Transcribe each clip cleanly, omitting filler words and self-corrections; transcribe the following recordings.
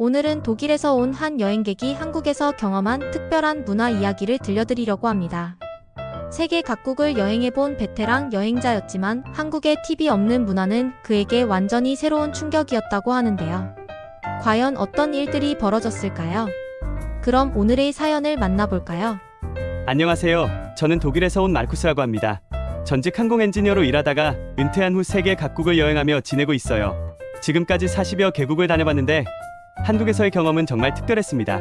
오늘은 독일에서 온 한 여행객이 한국에서 경험한 특별한 문화 이야기를 들려드리려고 합니다. 세계 각국을 여행해본 베테랑 여행자였지만 한국의 팁이 없는 문화는 그에게 완전히 새로운 충격이었다고 하는데요. 과연 어떤 일들이 벌어졌을까요? 그럼 오늘의 사연을 만나볼까요? 안녕하세요. 저는 독일에서 온 마르쿠스라고 합니다. 전직 항공 엔지니어로 일하다가 은퇴한 후 세계 각국을 여행하며 지내고 있어요. 지금까지 40여 개국을 다녀봤는데 한국에서의 경험은 정말 특별했습니다.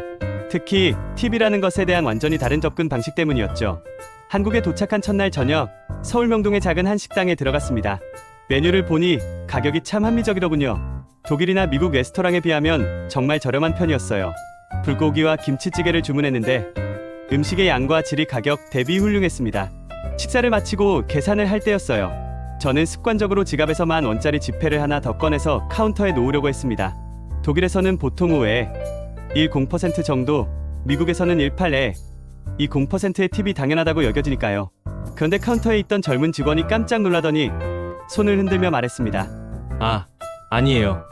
특히 팁이라는 것에 대한 완전히 다른 접근 방식 때문이었죠. 한국에 도착한 첫날 저녁, 서울 명동의 작은 한 식당에 들어갔습니다. 메뉴를 보니 가격이 참 합리적이더군요. 독일이나 미국 레스토랑에 비하면 정말 저렴한 편이었어요. 불고기와 김치찌개를 주문했는데 음식의 양과 질이 가격 대비 훌륭했습니다. 식사를 마치고 계산을 할 때였어요. 저는 습관적으로 지갑에서 10,000원짜리 지폐를 하나 더 꺼내서 카운터에 놓으려고 했습니다. 독일에서는 보통 5에 10% 정도, 미국에서는 18에 20%의 팁이 당연하다고 여겨지니까요. 그런데 카운터에 있던 젊은 직원이 깜짝 놀라더니 손을 흔들며 말했습니다. 아니에요.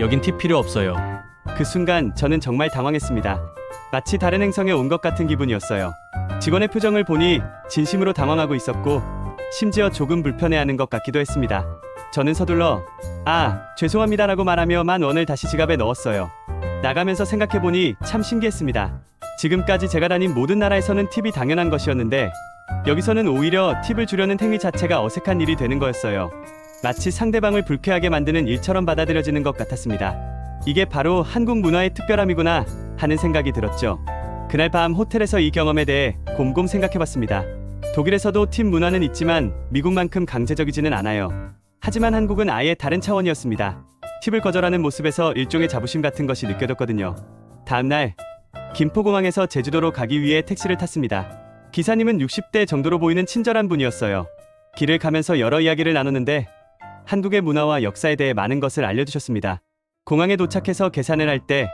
여긴 팁 필요 없어요. 그 순간 저는 정말 당황했습니다. 마치 다른 행성에 온 것 같은 기분이었어요. 직원의 표정을 보니 진심으로 당황하고 있었고 심지어 조금 불편해하는 것 같기도 했습니다. 저는 서둘러 죄송합니다라고 말하며 10,000원을 다시 지갑에 넣었어요. 나가면서 생각해보니 참 신기했습니다. 지금까지 제가 다닌 모든 나라에서는 팁이 당연한 것이었는데 여기서는 오히려 팁을 주려는 행위 자체가 어색한 일이 되는 거였어요. 마치 상대방을 불쾌하게 만드는 일처럼 받아들여지는 것 같았습니다. 이게 바로 한국 문화의 특별함이구나 하는 생각이 들었죠. 그날 밤 호텔에서 이 경험에 대해 곰곰 생각해봤습니다. 독일에서도 팁 문화는 있지만 미국만큼 강제적이지는 않아요. 하지만 한국은 아예 다른 차원이었습니다. 팁을 거절하는 모습에서 일종의 자부심 같은 것이 느껴졌거든요. 다음날 김포공항에서 제주도로 가기 위해 택시를 탔습니다. 기사님은 60대 정도로 보이는 친절한 분이었어요. 길을 가면서 여러 이야기를 나눴는데 한국의 문화와 역사에 대해 많은 것을 알려주셨습니다. 공항에 도착해서 계산을 할 때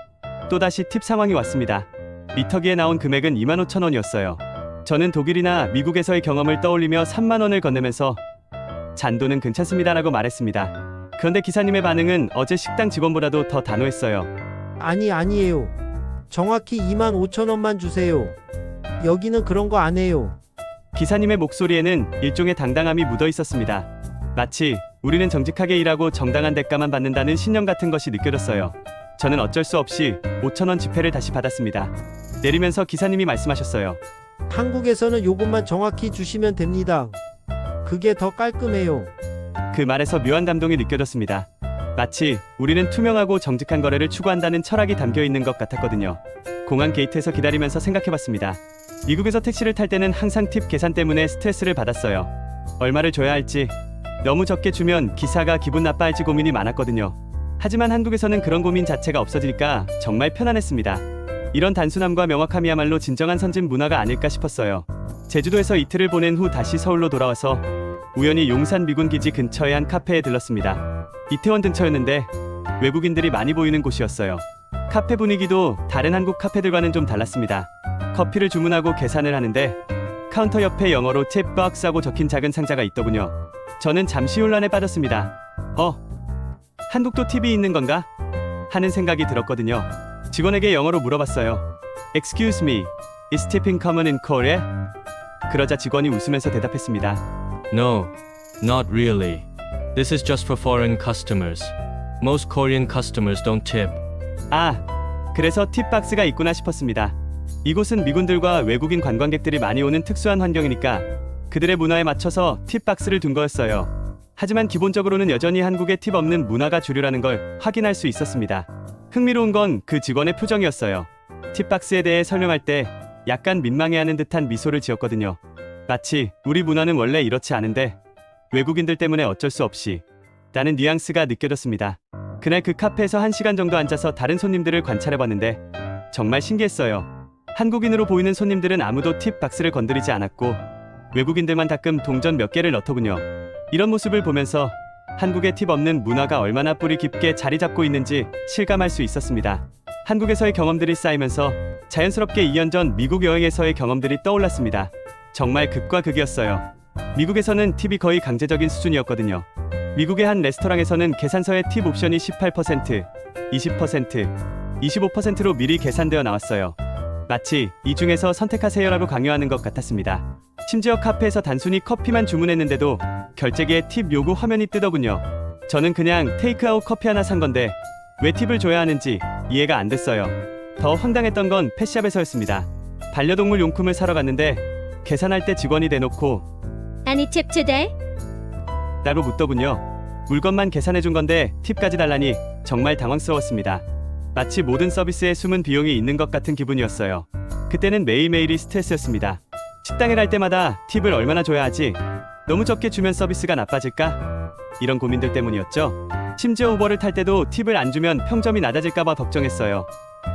또다시 팁 상황이 왔습니다. 미터기에 나온 금액은 25,000원이었어요. 저는 독일이나 미국에서의 경험을 떠올리며 30,000원을 건네면서 잔돈은 괜찮습니다라고 말했습니다. 그런데 기사님의 반응은 어제 식당 직원보다도 더 단호했어요. 아니에요. 정확히 25,000원만 주세요. 여기는 그런 거 안 해요. 기사님의 목소리에는 일종의 당당함이 묻어 있었습니다. 마치 우리는 정직하게 일하고 정당한 대가만 받는다는 신념 같은 것이 느껴졌어요. 저는 어쩔 수 없이 5,000원 지폐를 다시 받았습니다. 내리면서 기사님이 말씀하셨어요. 한국에서는 요금만 정확히 주시면 됩니다. 그게 더 깔끔해요. 그 말에서 묘한 감동이 느껴졌습니다. 마치 우리는 투명하고 정직한 거래를 추구한다는 철학이 담겨 있는 것 같았거든요. 공항 게이트에서 기다리면서 생각해봤습니다. 미국에서 택시를 탈 때는 항상 팁 계산 때문에 스트레스를 받았어요. 얼마를 줘야 할지, 너무 적게 주면 기사가 기분 나빠할지 고민이 많았거든요. 하지만 한국에서는 그런 고민 자체가 없어지니까 정말 편안했습니다. 이런 단순함과 명확함이야말로 진정한 선진 문화가 아닐까 싶었어요. 제주도에서 이틀을 보낸 후 다시 서울로 돌아와서 우연히 용산 미군기지 근처의 한 카페에 들렀습니다. 이태원 근처였는데 외국인들이 많이 보이는 곳이었어요. 카페 분위기도 다른 한국 카페들과는 좀 달랐습니다. 커피를 주문하고 계산을 하는데 카운터 옆에 영어로 팁박스하고 적힌 작은 상자가 있더군요. 저는 잠시 혼란에 빠졌습니다. 한국도 팁이 있는 건가? 하는 생각이 들었거든요. 직원에게 영어로 물어봤어요. Excuse me, is tipping common in Korea? 그러자 직원이 웃으면서 대답했습니다. No, not really. This is just for foreign customers. Most Korean customers don't tip. 그래서 팁박스가 있구나 싶었습니다. 이곳은 미군들과 외국인 관광객들이 많이 오는 특수한 환경이니까 그들의 문화에 맞춰서 팁박스를 둔 거였어요. 하지만 기본적으로는 여전히 한국에 팁 없는 문화가 주류라는 걸 확인할 수 있었습니다. 흥미로운 건 그 직원의 표정이었어요. 팁박스에 대해 설명할 때 약간 민망해하는 듯한 미소를 지었거든요. 마치 우리 문화는 원래 이렇지 않은데 외국인들 때문에 어쩔 수 없이 라는 뉘앙스가 느껴졌습니다. 그날 그 카페에서 1시간 정도 앉아서 다른 손님들을 관찰해봤는데 정말 신기했어요. 한국인으로 보이는 손님들은 아무도 팁 박스를 건드리지 않았고 외국인들만 가끔 동전 몇 개를 넣더군요. 이런 모습을 보면서 한국의 팁 없는 문화가 얼마나 뿌리 깊게 자리 잡고 있는지 실감할 수 있었습니다. 한국에서의 경험들이 쌓이면서 자연스럽게 2년 전 미국 여행에서의 경험들이 떠올랐습니다. 정말 극과 극이었어요. 미국에서는 팁이 거의 강제적인 수준이었거든요. 미국의 한 레스토랑에서는 계산서에 팁 옵션이 18%, 20%, 25%로 미리 계산되어 나왔어요. 마치 이 중에서 선택하세요라고 강요하는 것 같았습니다. 심지어 카페에서 단순히 커피만 주문했는데도 결제기에 팁 요구 화면이 뜨더군요. 저는 그냥 테이크아웃 커피 하나 산 건데 왜 팁을 줘야 하는지 이해가 안 됐어요. 더 황당했던 건 펫샵에서였습니다. 반려동물 용품을 사러 갔는데 계산할 때 직원이 대놓고 Any tip today? 라고 묻더군요. 물건만 계산해준 건데 팁까지 달라니 정말 당황스러웠습니다. 마치 모든 서비스에 숨은 비용이 있는 것 같은 기분이었어요. 그때는 매일매일이 스트레스였습니다. 식당에 갈 때마다 팁을 얼마나 줘야 하지? 너무 적게 주면 서비스가 나빠질까? 이런 고민들 때문이었죠. 심지어 우버를 탈 때도 팁을 안 주면 평점이 낮아질까봐 걱정했어요.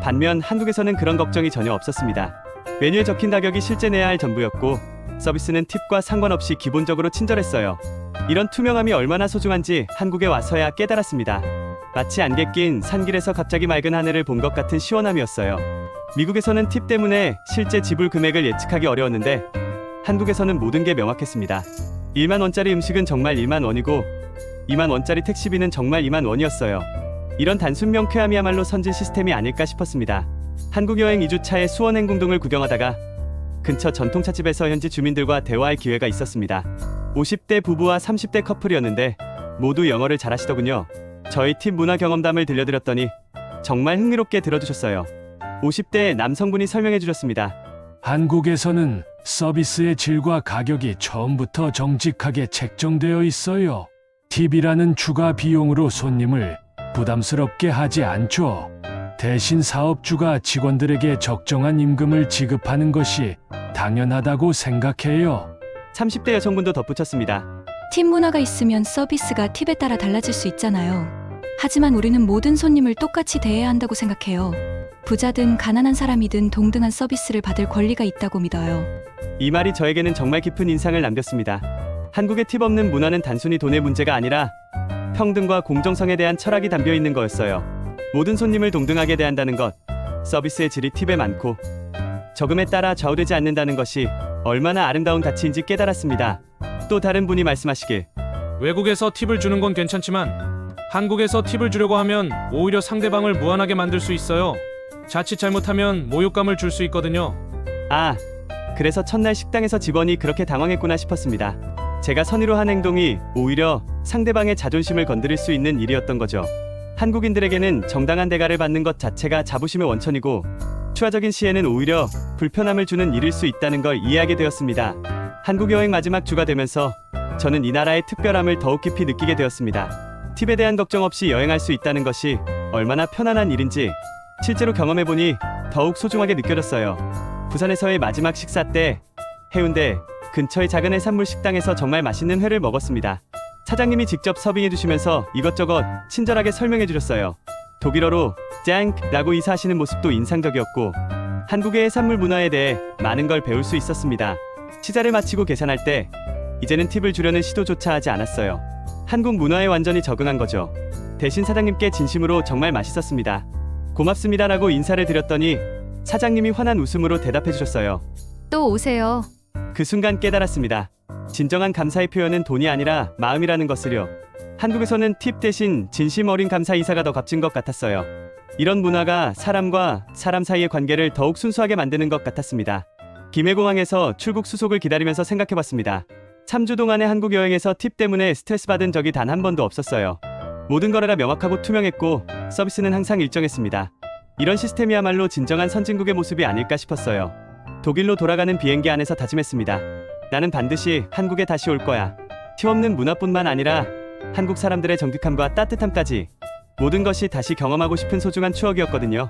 반면 한국에서는 그런 걱정이 전혀 없었습니다. 메뉴에 적힌 가격이 실제 내야 할 전부였고 서비스는 팁과 상관없이 기본적으로 친절했어요. 이런 투명함이 얼마나 소중한지 한국에 와서야 깨달았습니다. 마치 안개 낀 산길에서 갑자기 맑은 하늘을 본 것 같은 시원함이었어요. 미국에서는 팁 때문에 실제 지불 금액을 예측하기 어려웠는데 한국에서는 모든 게 명확했습니다. 1만 원짜리 음식은 정말 1만 원이고 2만 원짜리 택시비는 정말 2만 원이었어요. 이런 단순 명쾌함이야말로 선진 시스템이 아닐까 싶었습니다. 한국 여행 2주차에 수원 행궁동을 구경하다가 근처 전통차집에서 현지 주민들과 대화할 기회가 있었습니다. 50대 부부와 30대 커플이었는데 모두 영어를 잘하시더군요. 저희 팁 문화 경험담을 들려드렸더니 정말 흥미롭게 들어주셨어요. 50대 남성분이 설명해 주셨습니다. 한국에서는 서비스의 질과 가격이 처음부터 정직하게 책정되어 있어요. 팁이라는 추가 비용으로 손님을 부담스럽게 하지 않죠. 대신 사업주가 직원들에게 적정한 임금을 지급하는 것이 당연하다고 생각해요. 30대 여성분도 덧붙였습니다. 팁 문화가 있으면 서비스가 팁에 따라 달라질 수 있잖아요. 하지만 우리는 모든 손님을 똑같이 대해야 한다고 생각해요. 부자든 가난한 사람이든 동등한 서비스를 받을 권리가 있다고 믿어요. 이 말이 저에게는 정말 깊은 인상을 남겼습니다. 한국의 팁 없는 문화는 단순히 돈의 문제가 아니라 평등과 공정성에 대한 철학이 담겨 있는 거였어요. 모든 손님을 동등하게 대한다는 것, 서비스의 질이 팁에 많고 저금에 따라 좌우되지 않는다는 것이 얼마나 아름다운 가치인지 깨달았습니다. 또 다른 분이 말씀하시길, 외국에서 팁을 주는 건 괜찮지만 한국에서 팁을 주려고 하면 오히려 상대방을 무안하게 만들 수 있어요. 자칫 잘못하면 모욕감을 줄 수 있거든요. 아, 그래서 첫날 식당에서 직원이 그렇게 당황했구나 싶었습니다. 제가 선의로 한 행동이 오히려 상대방의 자존심을 건드릴 수 있는 일이었던 거죠. 한국인들에게는 정당한 대가를 받는 것 자체가 자부심의 원천이고 추가적인 시에는 오히려 불편함을 주는 일일 수 있다는 걸 이해하게 되었습니다. 한국 여행 마지막 주가 되면서 저는 이 나라의 특별함을 더욱 깊이 느끼게 되었습니다. 팁에 대한 걱정 없이 여행할 수 있다는 것이 얼마나 편안한 일인지 실제로 경험해보니 더욱 소중하게 느껴졌어요. 부산에서의 마지막 식사 때 해운대 근처의 작은 해산물 식당에서 정말 맛있는 회를 먹었습니다. 사장님이 직접 서빙해주시면서 이것저것 친절하게 설명해주셨어요. 독일어로 짱라고 인사하시는 모습도 인상적이었고 한국의 해산물 문화에 대해 많은 걸 배울 수 있었습니다. 시자를 마치고 계산할 때 이제는 팁을 주려는 시도조차 하지 않았어요. 한국 문화에 완전히 적응한 거죠. 대신 사장님께 진심으로 정말 맛있었습니다. 고맙습니다라고 인사를 드렸더니 사장님이 환한 웃음으로 대답해 주셨어요. 또 오세요. 그 순간 깨달았습니다. 진정한 감사의 표현은 돈이 아니라 마음이라는 것을요. 한국에서는 팁 대신 진심 어린 감사 인사가 더 값진 것 같았어요. 이런 문화가 사람과 사람 사이의 관계를 더욱 순수하게 만드는 것 같았습니다. 김해공항에서 출국 수속을 기다리면서 생각해봤습니다. 3주 동안의 한국 여행에서 팁 때문에 스트레스 받은 적이 단 한 번도 없었어요. 모든 거래가 명확하고 투명했고 서비스는 항상 일정했습니다. 이런 시스템이야말로 진정한 선진국의 모습이 아닐까 싶었어요. 독일로 돌아가는 비행기 안에서 다짐했습니다. 나는 반드시 한국에 다시 올 거야. 팁 없는 문화뿐만 아니라 한국 사람들의 정직함과 따뜻함까지 모든 것이 다시 경험하고 싶은 소중한 추억이었거든요.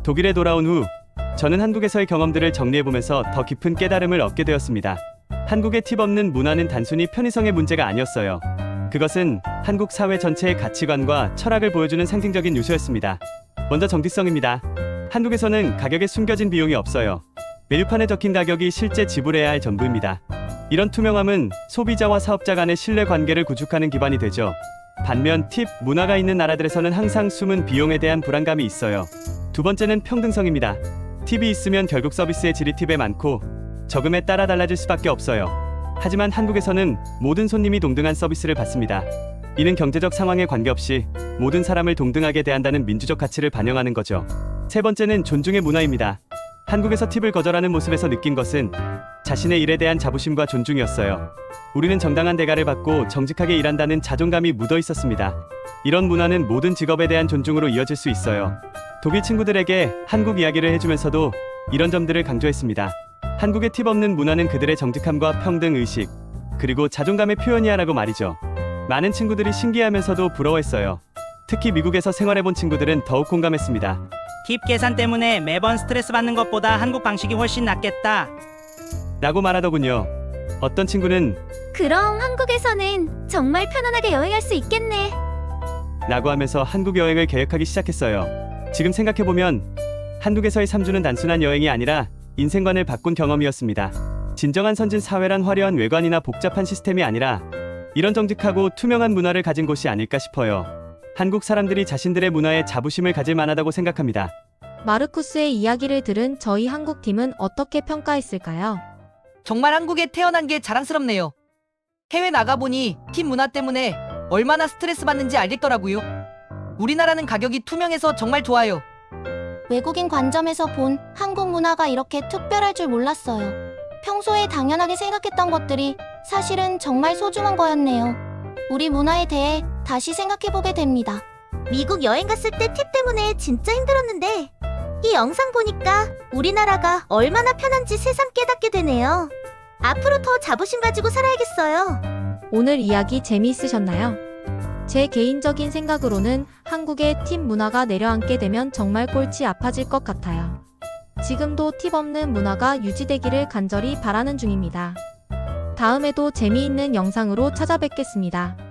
독일에 돌아온 후 저는 한국에서의 경험들을 정리해보면서 더 깊은 깨달음을 얻게 되었습니다. 한국의 팁 없는 문화는 단순히 편의성의 문제가 아니었어요. 그것은 한국 사회 전체의 가치관과 철학을 보여주는 상징적인 요소였습니다. 먼저 정직성입니다. 한국에서는 가격에 숨겨진 비용이 없어요. 메뉴판에 적힌 가격이 실제 지불해야 할 전부입니다. 이런 투명함은 소비자와 사업자 간의 신뢰 관계를 구축하는 기반이 되죠. 반면 팁 문화가 있는 나라들에서는 항상 숨은 비용에 대한 불안감이 있어요. 두 번째는 평등성입니다. 팁이 있으면 결국 서비스의 질이 팁에 많고 저금에 따라 달라질 수밖에 없어요. 하지만 한국에서는 모든 손님이 동등한 서비스를 받습니다. 이는 경제적 상황에 관계없이 모든 사람을 동등하게 대한다는 민주적 가치를 반영하는 거죠. 세 번째는 존중의 문화입니다. 한국에서 팁을 거절하는 모습에서 느낀 것은 자신의 일에 대한 자부심과 존중이었어요. 우리는 정당한 대가를 받고 정직하게 일한다는 자존감이 묻어 있었습니다. 이런 문화는 모든 직업에 대한 존중으로 이어질 수 있어요. 독일 친구들에게 한국 이야기를 해주면서도 이런 점들을 강조했습니다. 한국의 팁 없는 문화는 그들의 정직함과 평등 의식, 그리고 자존감의 표현이야 라고 말이죠. 많은 친구들이 신기해하면서도 부러워했어요. 특히 미국에서 생활해본 친구들은 더욱 공감했습니다. 팁 계산 때문에 매번 스트레스 받는 것보다 한국 방식이 훨씬 낫겠다. 라고 말하더군요. 어떤 친구는 그럼 한국에서는 정말 편안하게 여행할 수 있겠네. 라고 하면서 한국 여행을 계획하기 시작했어요. 지금 생각해보면 한국에서의 3주는 단순한 여행이 아니라 인생관을 바꾼 경험이었습니다. 진정한 선진 사회란 화려한 외관이나 복잡한 시스템이 아니라 이런 정직하고 투명한 문화를 가진 곳이 아닐까 싶어요. 한국 사람들이 자신들의 문화에 자부심을 가질 만하다고 생각합니다. 마르쿠스의 이야기를 들은 저희 한국팀은 어떻게 평가했을까요? 정말 한국에 태어난 게 자랑스럽네요. 해외 나가보니 팀 문화 때문에 얼마나 스트레스 받는지 알겠더라고요. 우리나라는 가격이 투명해서 정말 좋아요. 외국인 관점에서 본 한국 문화가 이렇게 특별할 줄 몰랐어요. 평소에 당연하게 생각했던 것들이 사실은 정말 소중한 거였네요. 우리 문화에 대해 다시 생각해보게 됩니다. 미국 여행 갔을 때 팁 때문에 진짜 힘들었는데 이 영상 보니까 우리나라가 얼마나 편한지 새삼 깨닫게 되네요. 앞으로 더 자부심 가지고 살아야겠어요. 오늘 이야기 재미있으셨나요? 제 개인적인 생각으로는 한국의 팁 문화가 내려앉게 되면 정말 골치 아파질 것 같아요. 지금도 팁 없는 문화가 유지되기를 간절히 바라는 중입니다. 다음에도 재미있는 영상으로 찾아뵙겠습니다.